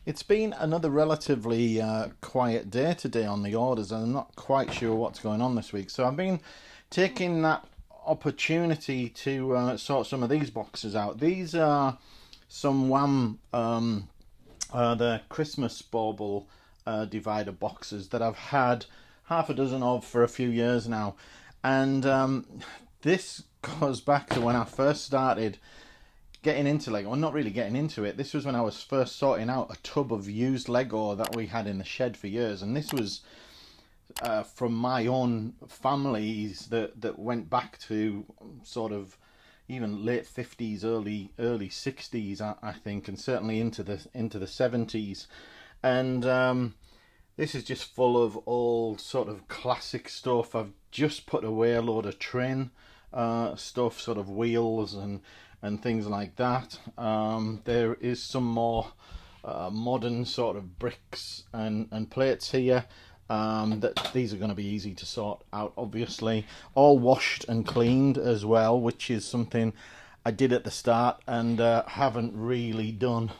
It's been another relatively quiet day today on the orders, and I'm not quite sure what's going on this week. So I've been taking that opportunity to sort some of these boxes out. These are some Wham the Christmas bauble divider boxes that I've had half a dozen of for a few years now, and this goes back to when I first started getting into Lego. Well, not really getting into it. This was when I was first sorting out a tub of used Lego that we had in the shed for years, and this was from my own families that went back to sort of even late 50s, early 60s, I think, and certainly into the 70s. And this is just full of old sort of classic stuff. I've just put away a load of train stuff, sort of wheels and things like that. There is some more modern sort of bricks and plates here. That these are going to be easy to sort out, obviously. All washed and cleaned as well, which is something I did at the start and haven't really done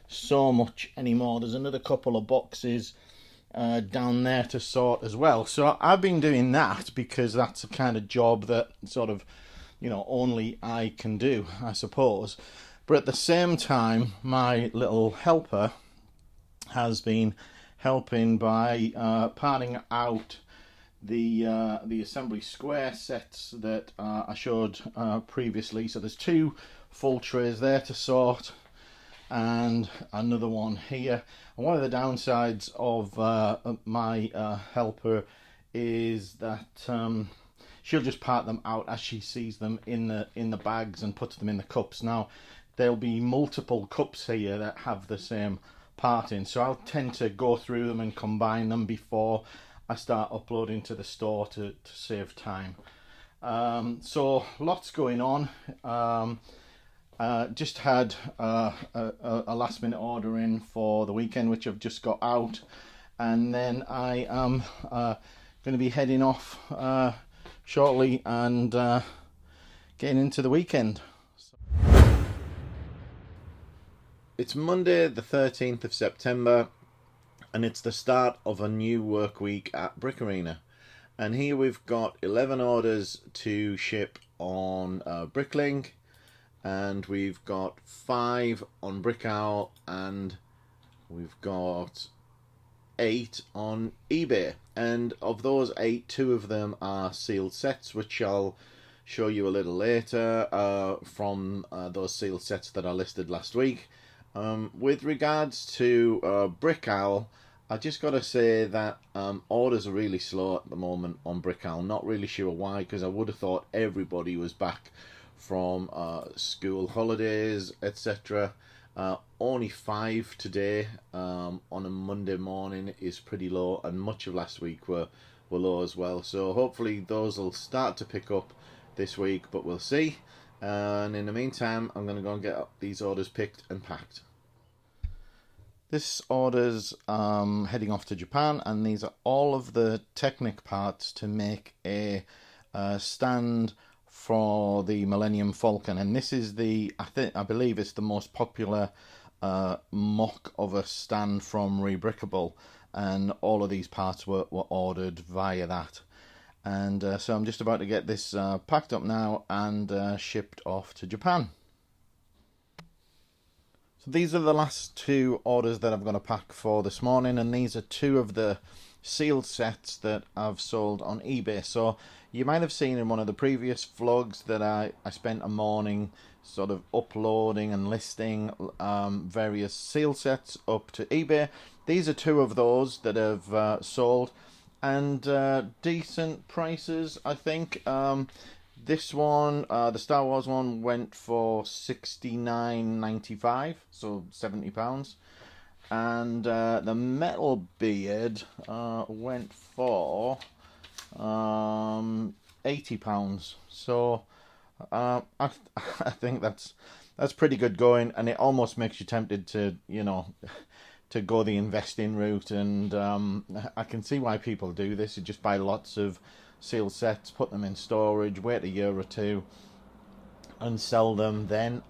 so much anymore. There's another couple of boxes down there to sort as well. So I've been doing that because that's the kind of job that sort of, only I can do, I suppose. But at the same time, my little helper has been helping by parting out the assembly square sets that I showed previously. So there's two full trays there to sort and another one here. And one of the downsides of my helper is that she'll just part them out as she sees them in the bags and puts them in the cups. Now there'll be multiple cups here that have the same part in, so I'll tend to go through them and combine them before I start uploading to the store to save time. So lots going on. Just had a last minute order in for the weekend, which I've just got out, and then I am going to be heading off shortly and getting into the weekend. It's Monday the 13th of September, and it's the start of a new work week at Brick Arena. And here we've got 11 orders to ship on Bricklink, and we've got 5 on Brick Owl, and we've got 8 on eBay. And of those 8, 2 of them are sealed sets, which I'll show you a little later from those sealed sets that I listed last week. With regards to Brick Owl, I just got to say that orders are really slow at the moment on Brick Owl. Not really sure why, because I would have thought everybody was back from school holidays, etc. Only 5 today on a Monday morning is pretty low, and much of last week were low as well. So hopefully those will start to pick up this week, but we'll see. And in the meantime, I'm going to go and get these orders picked and packed. This order's heading off to Japan, and these are all of the Technic parts to make a stand for the Millennium Falcon. And this is I believe it's the most popular mock of a stand from Rebrickable, and all of these parts were ordered via that. And so I'm just about to get this packed up now and shipped off to Japan. So these are the last 2 orders that I've got to pack for this morning, and these are 2 of the sealed sets that I've sold on eBay. So you might have seen in one of the previous vlogs that I spent a morning sort of uploading and listing various sealed sets up to eBay. These are 2 of those that have sold, and decent prices, I think. This one, the Star Wars one, went for $69.95, so £70. And the Metal Beard went for £80. So I think that's pretty good going, and it almost makes you tempted to to go the investing route. And I can see why people do this. You just buy lots of sealed sets, put them in storage, wait a year or two, and sell them then.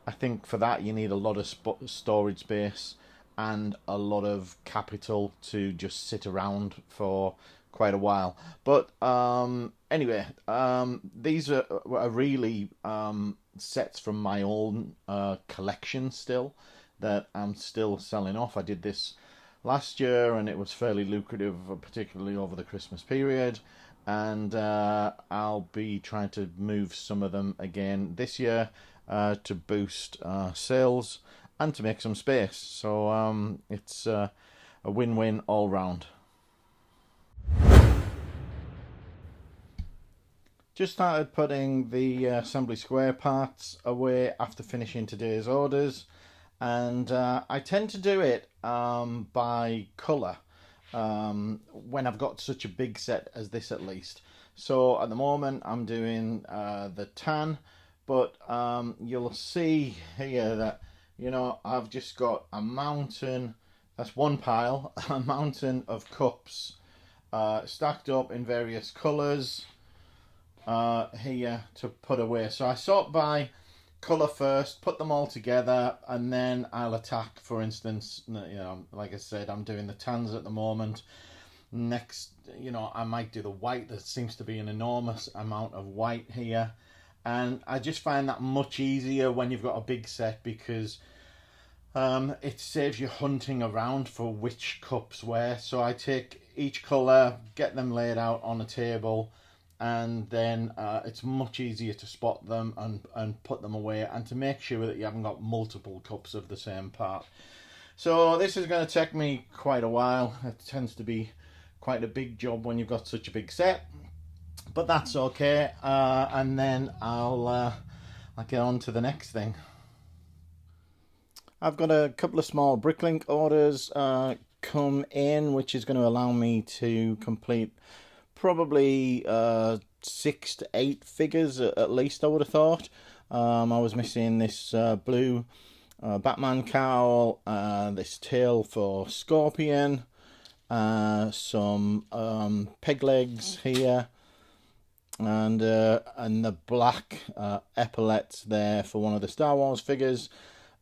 I think for that you need a lot of storage space and a lot of capital to just sit around for quite a while. But anyway, these are really sets from my own collection still that I'm still selling off. I did this last year and it was fairly lucrative, particularly over the Christmas period. And I'll be trying to move some of them again this year to boost sales and to make some space. So it's a win-win all round. Just started putting the assembly square parts away after finishing today's orders, and I tend to do it by colour when I've got such a big set as this, at least. So at the moment I'm doing the tan, but you'll see here that, you know, I've just got a mountain, that's one pile, a mountain of cups stacked up in various colours here to put away. So I sort by colour first, put them all together, and then I'll attack. For instance, you know, like I said, I'm doing the tans at the moment. Next, you know, I might do the white. There seems to be an enormous amount of white here, and I just find that much easier when you've got a big set, because it saves you hunting around for which cups where. So I take each colour, get them laid out on a table, and then it's much easier to spot them and put them away, and to make sure that you haven't got multiple cups of the same part. So this is going to take me quite a while. It tends to be quite a big job when you've got such a big set, but that's okay. And then I'll get on to the next thing. I've got a couple of small Bricklink orders come in, which is going to allow me to complete probably 6 to 8 figures at least, I would have thought. I was missing this blue Batman cowl, this tail for Scorpion, some peg legs here, and the black epaulets there for one of the Star Wars figures.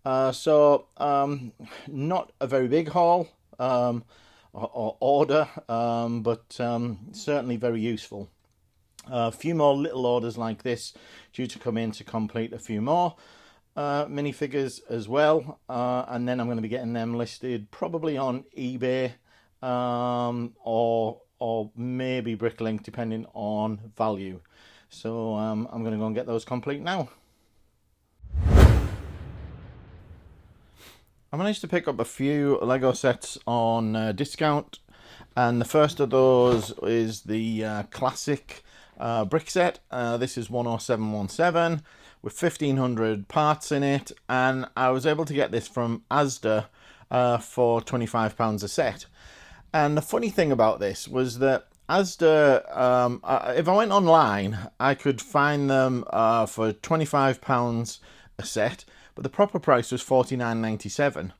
So not a very big haul or order, but certainly very useful. A few more little orders like this due to come in to complete a few more minifigures as well, and then I'm going to be getting them listed probably on eBay or maybe Bricklink, depending on value. So I'm going to go and get those complete now. I managed to pick up a few Lego sets on discount, and the first of those is the classic brick set. This is 10717 with 1500 parts in it, and I was able to get this from Asda for £25 a set. And the funny thing about this was that Asda, if I went online, I could find them for £25 a set, but the proper price was £49.97.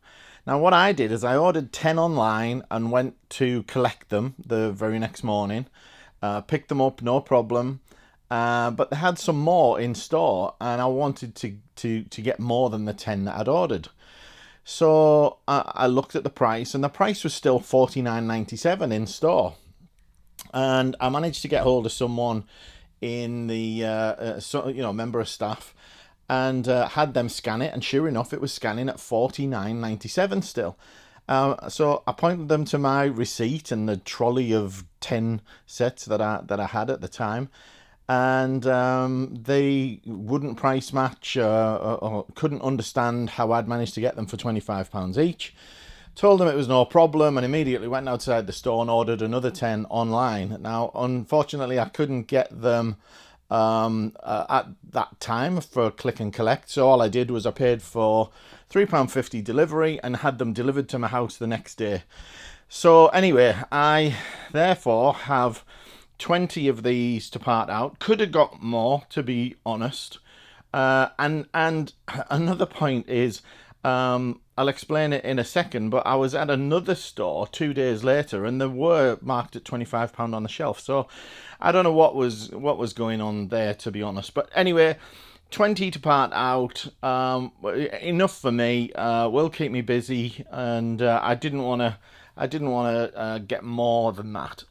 Now what I did is I ordered 10 online and went to collect them the very next morning. Picked them up, no problem. But they had some more in store, and I wanted to get more than the 10 that I'd ordered. So I looked at the price, and the price was still £49.97 in store. And I managed to get hold of someone in the member of staff, and had them scan it, and sure enough it was scanning at £49.97 still. So I pointed them to my receipt and the trolley of 10 sets that I had at the time, and they wouldn't price match or couldn't understand how I'd managed to get them for £25 each. Told them it was no problem, and immediately went outside the store and ordered another 10 online. Now unfortunately I couldn't get them at that time for click and collect, so all I did was I paid for £3.50 delivery and had them delivered to my house the next day. So anyway, I therefore have 20 of these to part out. Could have got more, to be honest. And another point is, I'll explain it in a second, but I was at another store 2 days later, and they were marked at £25 on the shelf. So I don't know what was going on there, to be honest. But anyway, 20 to part out, enough for me. Will keep me busy, and I didn't want to get more than that.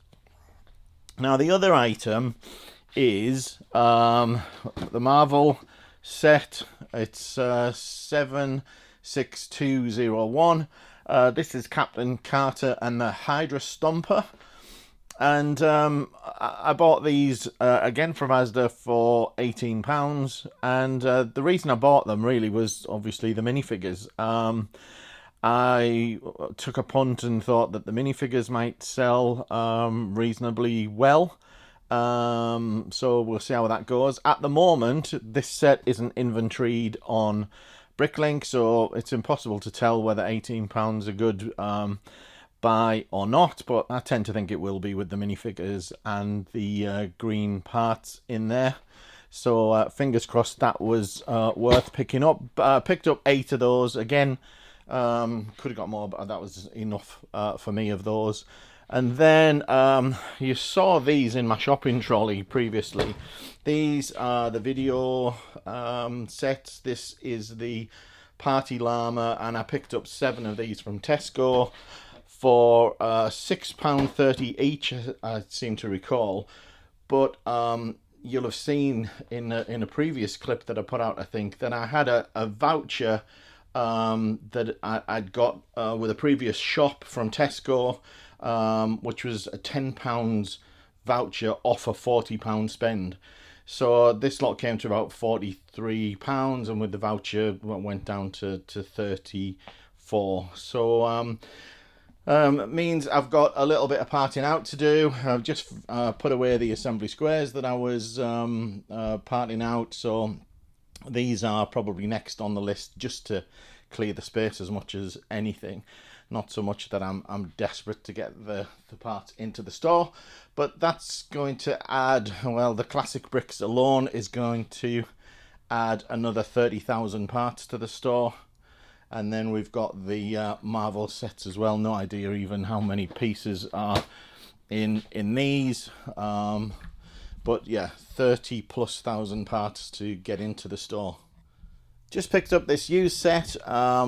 Now the other item is the Marvel set. It's 76201. This is Captain Carter and the Hydra Stomper. And I bought these again from Asda for £18. And the reason I bought them really was obviously the minifigures. I took a punt and thought that the minifigures might sell reasonably well. So we'll see how that goes. At the moment, this set isn't inventoried on Bricklink, so it's impossible to tell whether £18 a good buy or not, but I tend to think it will be with the minifigures and the green parts in there. So fingers crossed that was worth picking up. Picked up 8 of those. Again, could have got more, but that was enough for me of those. And then you saw these in my shopping trolley previously. These are the video sets. This is the Party Llama, and I picked up 7 of these from Tesco for £6.30 each, I seem to recall. But you'll have seen in a previous clip that I put out, I think, that I had a voucher that I'd got with a previous shop from Tesco, which was a £10 voucher off a £40 spend. So this lot came to about £43, and with the voucher went down to 34. So it means I've got a little bit of parting out to do. I've just put away the assembly squares that I was parting out, so these are probably next on the list, just to clear the space as much as anything. Not so much that I'm desperate to get the parts into the store, but that's going to add, well, the classic bricks alone is going to add another 30,000 parts to the store. And then we've got the Marvel sets as well. No idea even how many pieces are in these. But yeah, 30,000+ parts to get into the store. Just picked up this used set,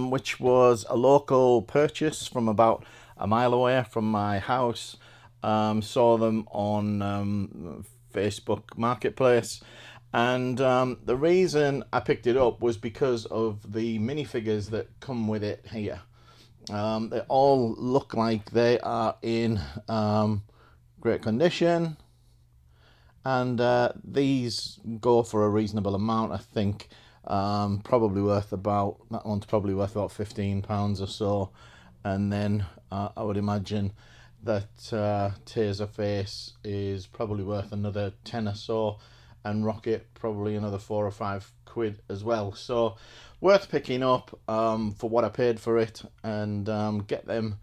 which was a local purchase from about a mile away from my house. Saw them on Facebook Marketplace. And the reason I picked it up was because of the minifigures that come with it here. They all look like they are in great condition. And these go for a reasonable amount, I think. Probably worth about, that one's probably worth about £15 or so. And then I would imagine that Taserface is probably worth another 10 or so, and Rocket probably another 4 or 5 quid as well. So worth picking up for what I paid for it, and get them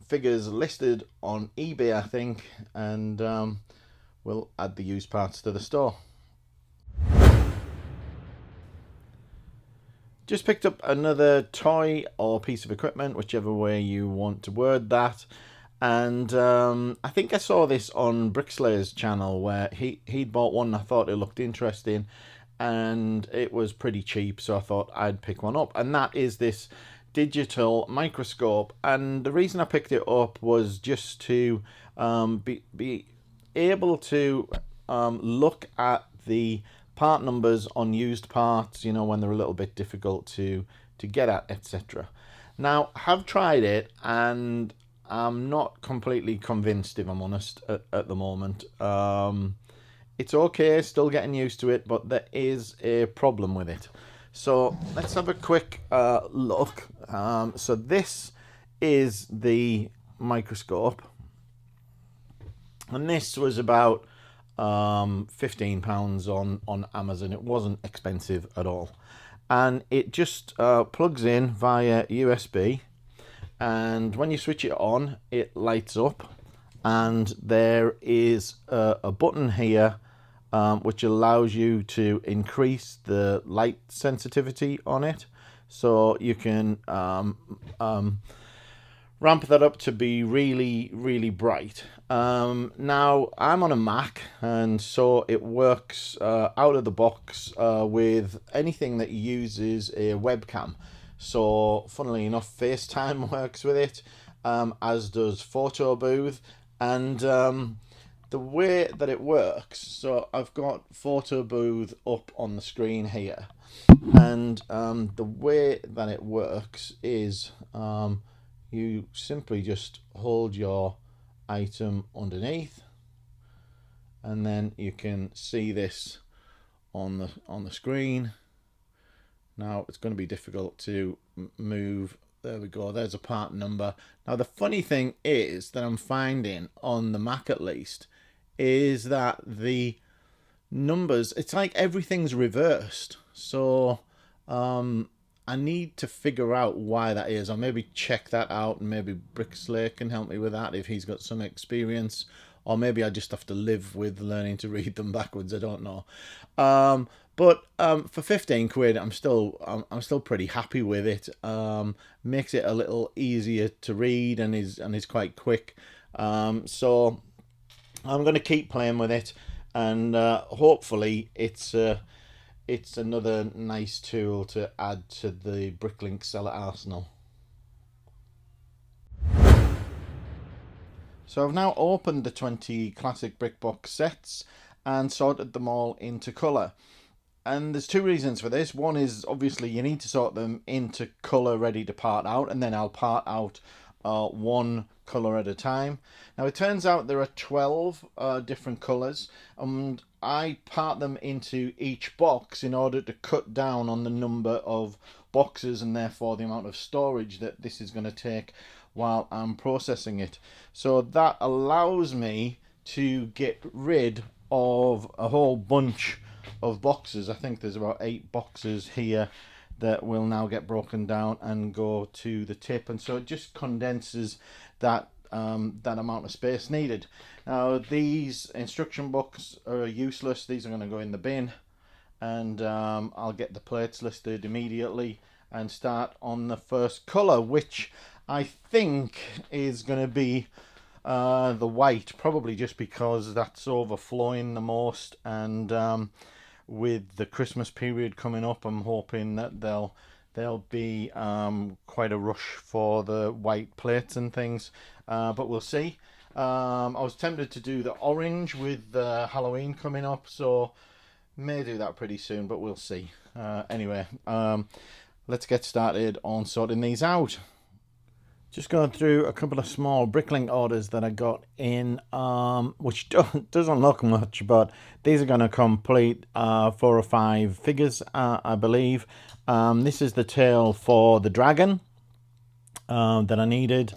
figures listed on eBay, I think, and we'll add the used parts to the store. Just picked up another toy or piece of equipment, whichever way you want to word that. And I think I saw this on Brickslayer's channel, where he'd bought one. I thought it looked interesting, and it was pretty cheap, so I thought I'd pick one up. And that is this digital microscope. And the reason I picked it up was just to be able to look at the part numbers on used parts, you know, when they're a little bit difficult to get at, etc. Now, I have tried it, and I'm not completely convinced, if I'm honest, at the moment. It's okay, still getting used to it, but there is a problem with it. So let's have a quick look. So this is the microscope, and this was about £15 on Amazon. It wasn't expensive at all, and it just plugs in via USB, and when you switch it on, it lights up, and there is a button here which allows you to increase the light sensitivity on it, so you can ramp that up to be really, really bright. Now, I'm on a Mac, and so it works out of the box with anything that uses a webcam. So, funnily enough, FaceTime works with it, as does Photo Booth, and the way that it works, so I've got Photo Booth up on the screen here, and the way that it works is you simply just hold your item underneath, and then you can see this on the screen. Now it's going to be difficult to move. There we go, there's a part number. Now the funny thing is that I'm finding on the Mac at least is that the numbers, it's like everything's reversed. So I need to figure out why that is. I'll maybe check that out, and maybe Bricksley can help me with that if he's got some experience, or maybe I just have to live with learning to read them backwards. I don't know. But for 15 quid, I'm still pretty happy with it. Makes it a little easier to read, and is quite quick. So I'm going to keep playing with it, and hopefully it's another nice tool to add to the Bricklink seller arsenal. So I've now opened the 20 classic brick box sets and sorted them all into colour. And there's two reasons for this. One is obviously you need to sort them into colour ready to part out, and then I'll part out one colour at a time. Now it turns out there are 12 different colours, and I part them into each box in order to cut down on the number of boxes and therefore the amount of storage that this is going to take while I'm processing it. So that allows me to get rid of a whole bunch of boxes. I think there's about 8 boxes here that will now get broken down and go to the tip, and so it just condenses that amount of space needed. Now these instruction books are useless. These are going to go in the bin, and I'll get the plates listed immediately and start on the first colour, which I think is going to be the white, probably just because that's overflowing the most, and with the Christmas period coming up, I'm hoping that there'll be quite a rush for the white plates and things, but we'll see. I was tempted to do the orange with Halloween coming up, so may do that pretty soon, but we'll see. Anyway, let's get started on sorting these out. Just going through a couple of small Bricklink orders that I got in, which doesn't look much, but these are going to complete 4 or 5 figures, I believe. This is the tail for the dragon that I needed,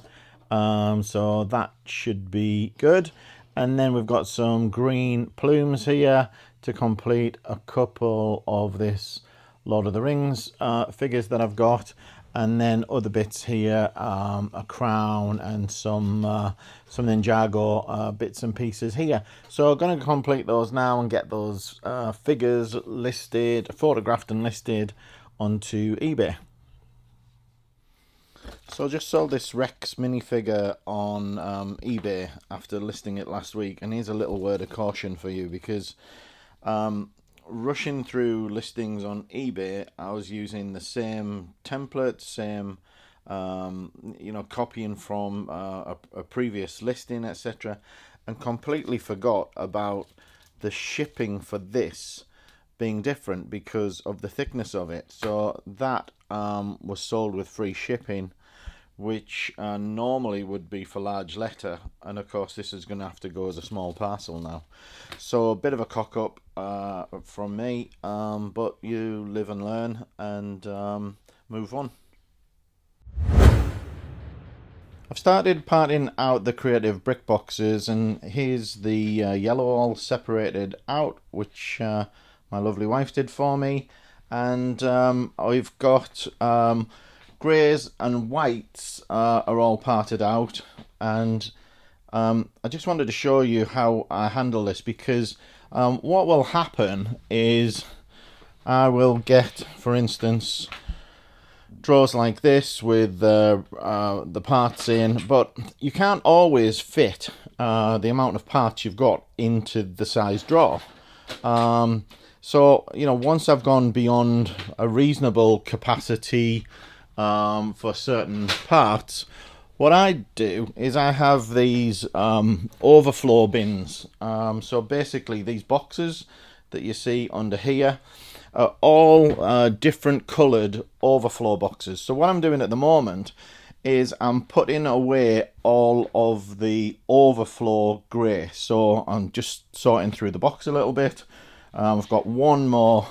so that should be good. And then we've got some green plumes here to complete a couple of this Lord of the Rings figures that I've got. And then other bits here, a crown and some Ninjago bits and pieces here. So I'm going to complete those now and get those figures listed, photographed and listed onto eBay. So I just sold this Rex minifigure on eBay after listing it last week. And here's a little word of caution for you, because rushing through listings on eBay, I was using the same template, same copying from a previous listing, etc., and completely forgot about the shipping for this being different because of the thickness of it. So that was sold with free shipping, which normally would be for large letter, and of course this is going to have to go as a small parcel now. So a bit of a cock up from me, but you live and learn and move on. I've started parting out the creative brick boxes, and here's the yellow all separated out, which my lovely wife did for me, and I've got greys and whites are all parted out, and I just wanted to show you how I handle this, because what will happen is I will get, for instance, drawers like this with the parts in, but you can't always fit the amount of parts you've got into the size drawer. So, you know, once I've gone beyond a reasonable capacity for certain parts, what I do is I have these overflow bins. So basically these boxes that you see under here are all different coloured overflow boxes. So what I'm doing at the moment is I'm putting away all of the overflow grey. So I'm just sorting through the box a little bit. I've got one more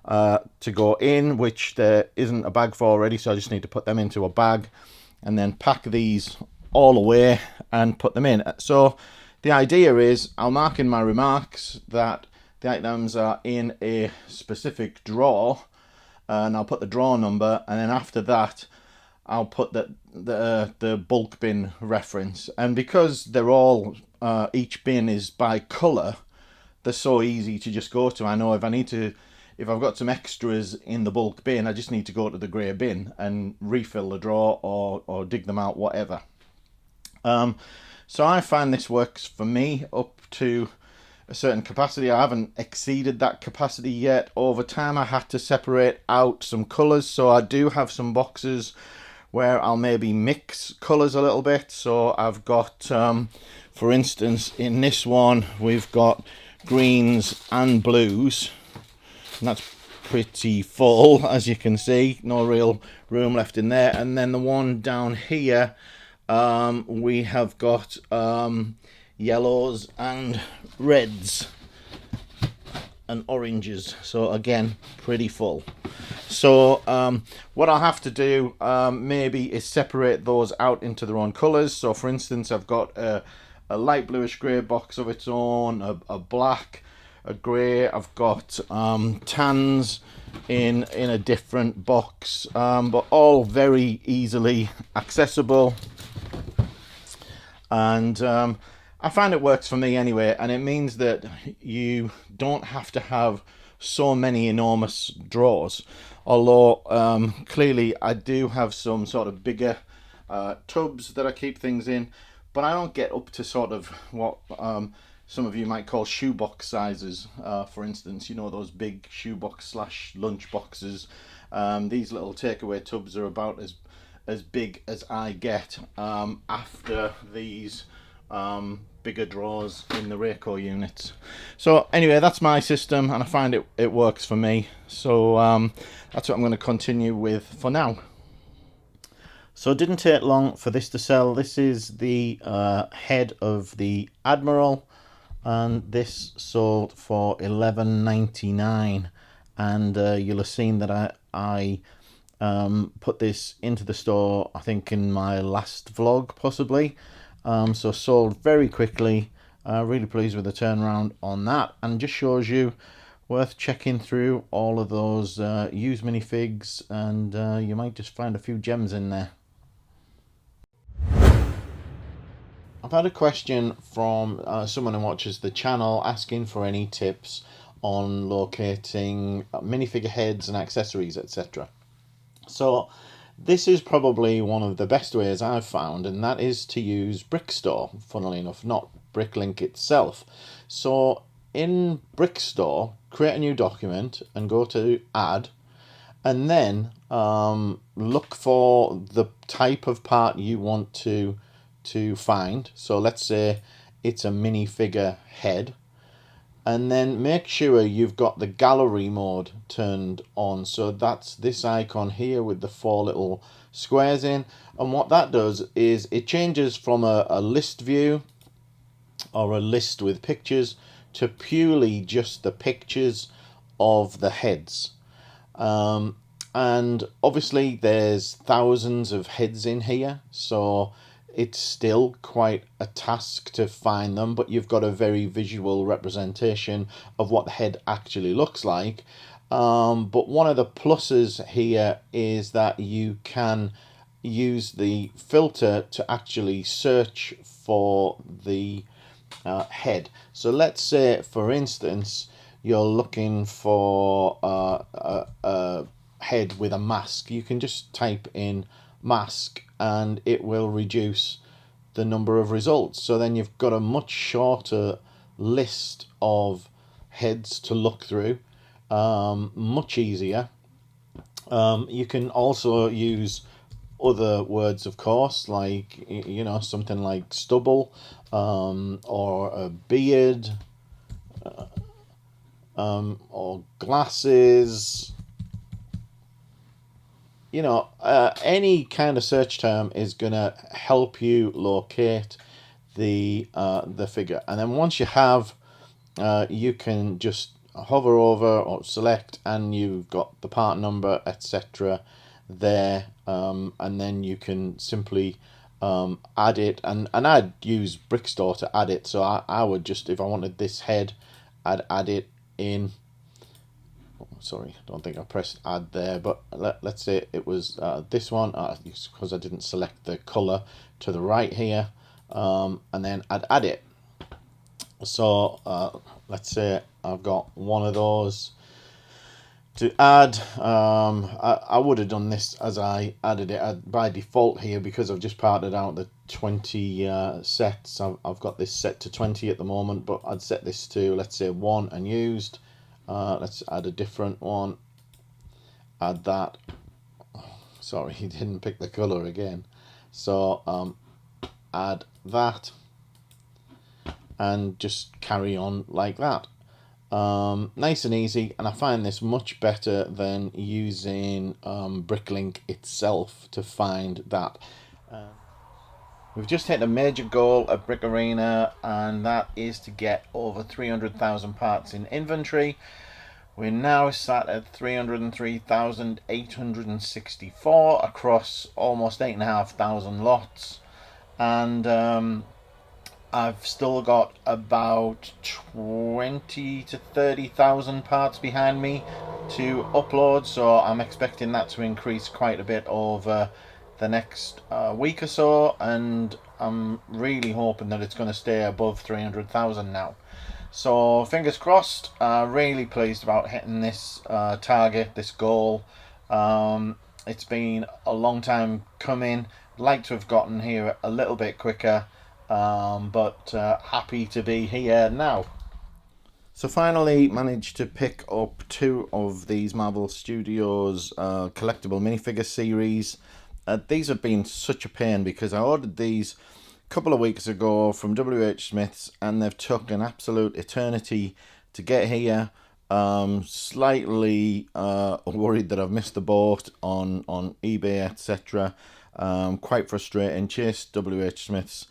to go in, which there isn't a bag for already, so I just need to put them into a bag and then pack these all away and put them in. So the idea is I'll mark in my remarks that the items are in a specific drawer, and I'll put the drawer number, and then after that I'll put the bulk bin reference. And because they're all each bin is by colour, they're so easy to just go to. I know if I've got some extras in the bulk bin, I just need to go to the grey bin and refill the drawer or dig them out, whatever. So I find this works for me up to a certain capacity. I haven't exceeded that capacity yet. Over time I had to separate out some colours, so I do have some boxes where I'll maybe mix colours a little bit. So I've got, for instance, in this one we've got greens and blues, and that's pretty full, as you can see. No real room left in there. And then the one down here, we have got yellows and reds and oranges, so again pretty full. So what I'll have to do maybe is separate those out into their own colours. So for instance, I've got a light bluish grey box of its own, a black, a grey. I've got tans in a different box, but all very easily accessible. And I find it works for me anyway, and it means that you don't have to have so many enormous drawers. Although clearly I do have some sort of bigger tubs that I keep things in, but I don't get up to sort of what some of you might call shoebox sizes. For instance, you know, those big shoebox / lunch boxes. These little takeaway tubs are about as big as I get after these bigger drawers in the Rayco units. So anyway, that's my system, and I find it works for me. So that's what I'm going to continue with for now. So it didn't take long for this to sell. This is the head of the Admiral, and this sold for $11.99. And you'll have seen that I put this into the store, I think in my last vlog possibly. So sold very quickly. Really pleased with the turnaround on that, and just shows you worth checking through all of those used minifigs, and you might just find a few gems in there. I've had a question from someone who watches the channel asking for any tips on locating minifigure heads and accessories, etc. So this is probably one of the best ways I've found, and that is to use Brickstore, funnily enough, not Bricklink itself. So in Brickstore, create a new document and go to Add, and then look for the type of part you want to find. So let's say it's a minifigure head, and then make sure you've got the gallery mode turned on. So that's this icon here with the 4 little squares in, and what that does is it changes from a list view or a list with pictures to purely just the pictures of the heads. And obviously there's thousands of heads in here, so it's still quite a task to find them, but you've got a very visual representation of what the head actually looks like. But one of the pluses here is that you can use the filter to actually search for the head. So let's say, for instance, you're looking for a head with a mask, you can just type in mask and it will reduce the number of results. So then you've got a much shorter list of heads to look through, much easier. You can also use other words, of course, like, you know, something like stubble, or a beard, or glasses. You know, any kind of search term is gonna help you locate the figure. And then once you have, you can just hover over or select, and you've got the part number, etc. there, and then you can simply add it, and I'd use Brickstore to add it. So I would just, if I wanted this head, I'd add it in. Sorry, I don't think I pressed add there, but let's say it was this one, because I didn't select the color to the right here, and then I'd add it. So let's say I've got one of those to add. I would have done this as I added it by default here, because I've just parted out the 20 sets. I've got this set to 20 at the moment, but I'd set this to, let's say, 1 and used. Let's add a different one. Add that. Sorry, he didn't pick the color again. So add that, and just carry on like that. Nice and easy, and I find this much better than using Bricklink itself to find that. We've just hit a major goal at Brick Arena, and that is to get over 300,000 parts in inventory. We're now sat at 303,864 across almost 8,500 lots, and I've still got about 20 to 30,000 parts behind me to upload, so I'm expecting that to increase quite a bit over the next week or so, and I'm really hoping that it's going to stay above 300,000 now. So fingers crossed. Really pleased about hitting this target, this goal. It's been a long time coming. I'd like to have gotten here a little bit quicker, but happy to be here now. So finally managed to pick up 2 of these Marvel Studios collectible minifigure series. These have been such a pain, because I ordered these a couple of weeks ago from WH Smith's, and they've took an absolute eternity to get here. Slightly worried that I've missed the boat on eBay, etc. Quite frustrating. Chased WH Smith's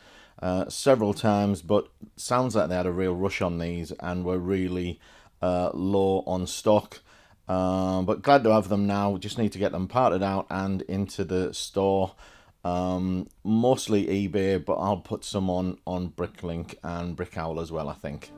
several times, but sounds like they had a real rush on these and were really low on stock. But glad to have them now. Just need to get them parted out and into the store. Mostly eBay, but I'll put some on Bricklink and Brick Owl as well, I think.